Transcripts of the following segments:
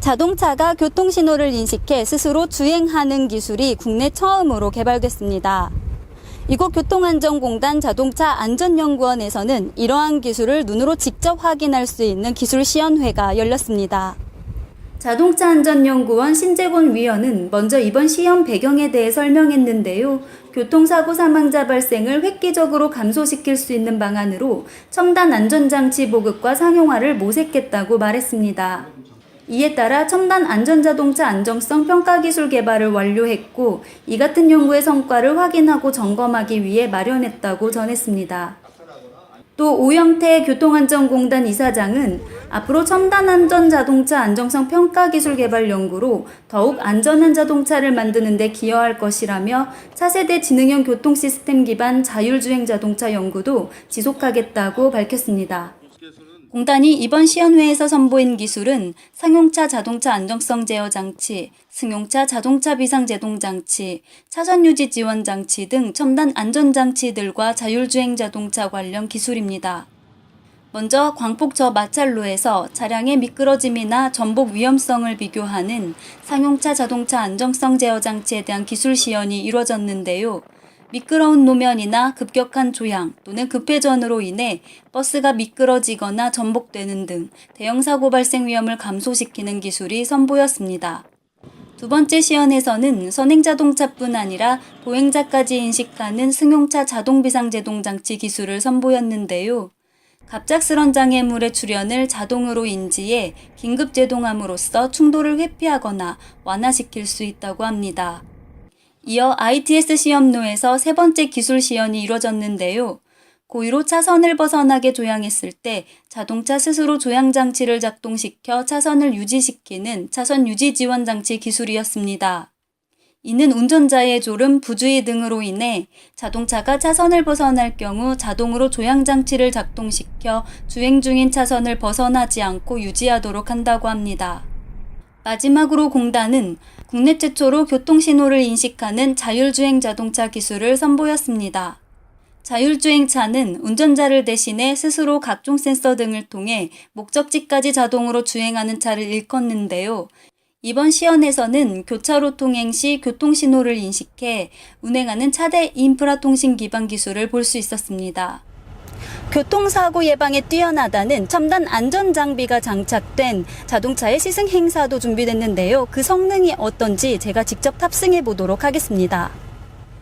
자동차가 교통신호를 인식해 스스로 주행하는 기술이 국내 처음으로 개발됐습니다. 이곳 교통안전공단 자동차안전연구원에서는 이러한 기술을 눈으로 직접 확인할 수 있는 기술시연회가 열렸습니다. 자동차안전연구원 신재곤 위원은 먼저 이번 시험 배경에 대해 설명했는데요. 교통사고 사망자 발생을 획기적으로 감소시킬 수 있는 방안으로 첨단 안전장치 보급과 상용화를 모색했다고 말했습니다. 이에 따라 첨단 안전자동차 안정성 평가기술 개발을 완료했고 이 같은 연구의 성과를 확인하고 점검하기 위해 마련했다고 전했습니다. 또 오영태 교통안전공단 이사장은 앞으로 첨단 안전자동차 안정성 평가기술 개발 연구로 더욱 안전한 자동차를 만드는 데 기여할 것이라며 차세대 지능형 교통시스템 기반 자율주행 자동차 연구도 지속하겠다고 밝혔습니다. 공단이 이번 시연회에서 선보인 기술은 상용차 자동차 안정성 제어 장치, 승용차 자동차 비상 제동 장치, 차선 유지 지원 장치 등 첨단 안전장치들과 자율주행 자동차 관련 기술입니다. 먼저 광폭 저마찰로에서 차량의 미끄러짐이나 전복 위험성을 비교하는 상용차 자동차 안정성 제어 장치에 대한 기술 시연이 이루어졌는데요. 미끄러운 노면이나 급격한 조향 또는 급회전으로 인해 버스가 미끄러지거나 전복되는 등 대형 사고 발생 위험을 감소시키는 기술이 선보였습니다. 두 번째 시연에서는 선행자동차뿐 아니라 보행자까지 인식하는 승용차 자동비상제동 장치 기술을 선보였는데요. 갑작스런 장애물의 출현을 자동으로 인지해 긴급 제동함으로써 충돌을 회피하거나 완화시킬 수 있다고 합니다. 이어 ITS 시험로에서 세 번째 기술 시연이 이루어졌는데요. 고의로 차선을 벗어나게 조향했을 때 자동차 스스로 조향장치를 작동시켜 차선을 유지시키는 차선 유지 지원 장치 기술이었습니다. 이는 운전자의 졸음, 부주의 등으로 인해 자동차가 차선을 벗어날 경우 자동으로 조향장치를 작동시켜 주행 중인 차선을 벗어나지 않고 유지하도록 한다고 합니다. 마지막으로 공단은 국내 최초로 교통신호를 인식하는 자율주행 자동차 기술을 선보였습니다. 자율주행차는 운전자를 대신해 스스로 각종 센서 등을 통해 목적지까지 자동으로 주행하는 차를 일컫는데요. 이번 시연에서는 교차로 통행 시 교통신호를 인식해 운행하는 차대 인프라 통신 기반 기술을 볼 수 있었습니다. 교통사고 예방에 뛰어나다는 첨단 안전장비가 장착된 자동차의 시승 행사도 준비됐는데요. 그 성능이 어떤지 제가 직접 탑승해 보도록 하겠습니다.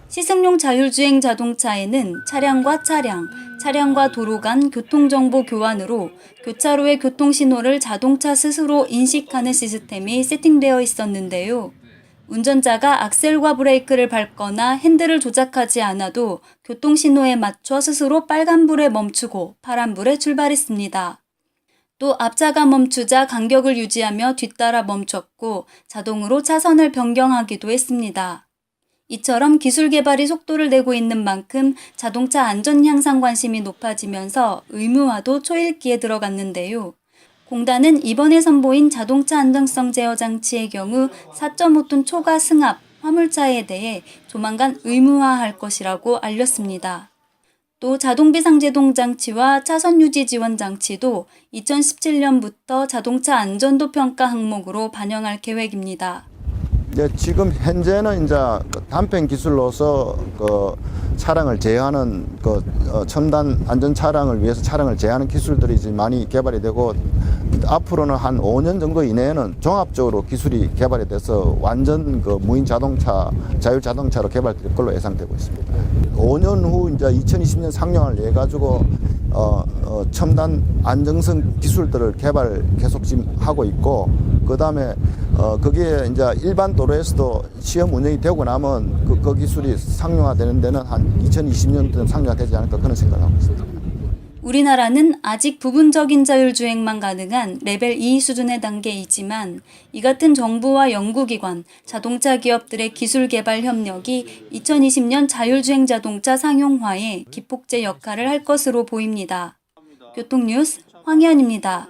시승용 자율주행 자동차에는 차량과 차량, 차량과 도로 간 교통정보 교환으로 교차로의 교통신호를 자동차 스스로 인식하는 시스템이 세팅되어 있었는데요. 운전자가 악셀과 브레이크를 밟거나 핸들을 조작하지 않아도 교통신호에 맞춰 스스로 빨간불에 멈추고 파란불에 출발했습니다. 또 앞차가 멈추자 간격을 유지하며 뒤따라 멈췄고 자동으로 차선을 변경하기도 했습니다. 이처럼 기술 개발이 속도를 내고 있는 만큼 자동차 안전 향상 관심이 높아지면서 의무화도 초읽기에 들어갔는데요. 공단은 이번에 선보인 자동차 안정성 제어 장치의 경우 4.5톤 초과 승합 화물차에 대해 조만간 의무화할 것이라고 알렸습니다. 또 자동비상제동 장치와 차선 유지 지원 장치도 2017년부터 자동차 안전도 평가 항목으로 반영할 계획입니다. 지금 현재는 이제 단편 기술로서 차량을 제어하는 첨단 안전 차량을 위해서 차량을 제어하는 기술들이 이제 많이 개발이 되고 앞으로는 한 5년 정도 이내에는 종합적으로 기술이 개발이 돼서 완전 무인 자동차, 자율 자동차로 개발될 걸로 예상되고 있습니다. 5년 후 이제 2020년 상용화를 해 가지고 첨단 안정성 기술들을 개발 계속 지금 하고 있고 그다음에 거기에 이제 일반 도로에서도 시험 운영이 되고 나면 그 기술이 상용화되는 데는 한 2020년쯤 상용화되지 않을까 그런 생각을 하고 있습니다. 우리나라는 아직 부분적인 자율주행만 가능한 레벨 2 수준의 단계이지만 이 같은 정부와 연구기관, 자동차 기업들의 기술 개발 협력이 2020년 자율주행 자동차 상용화에 기폭제 역할을 할 것으로 보입니다. 교통뉴스 황희연입니다.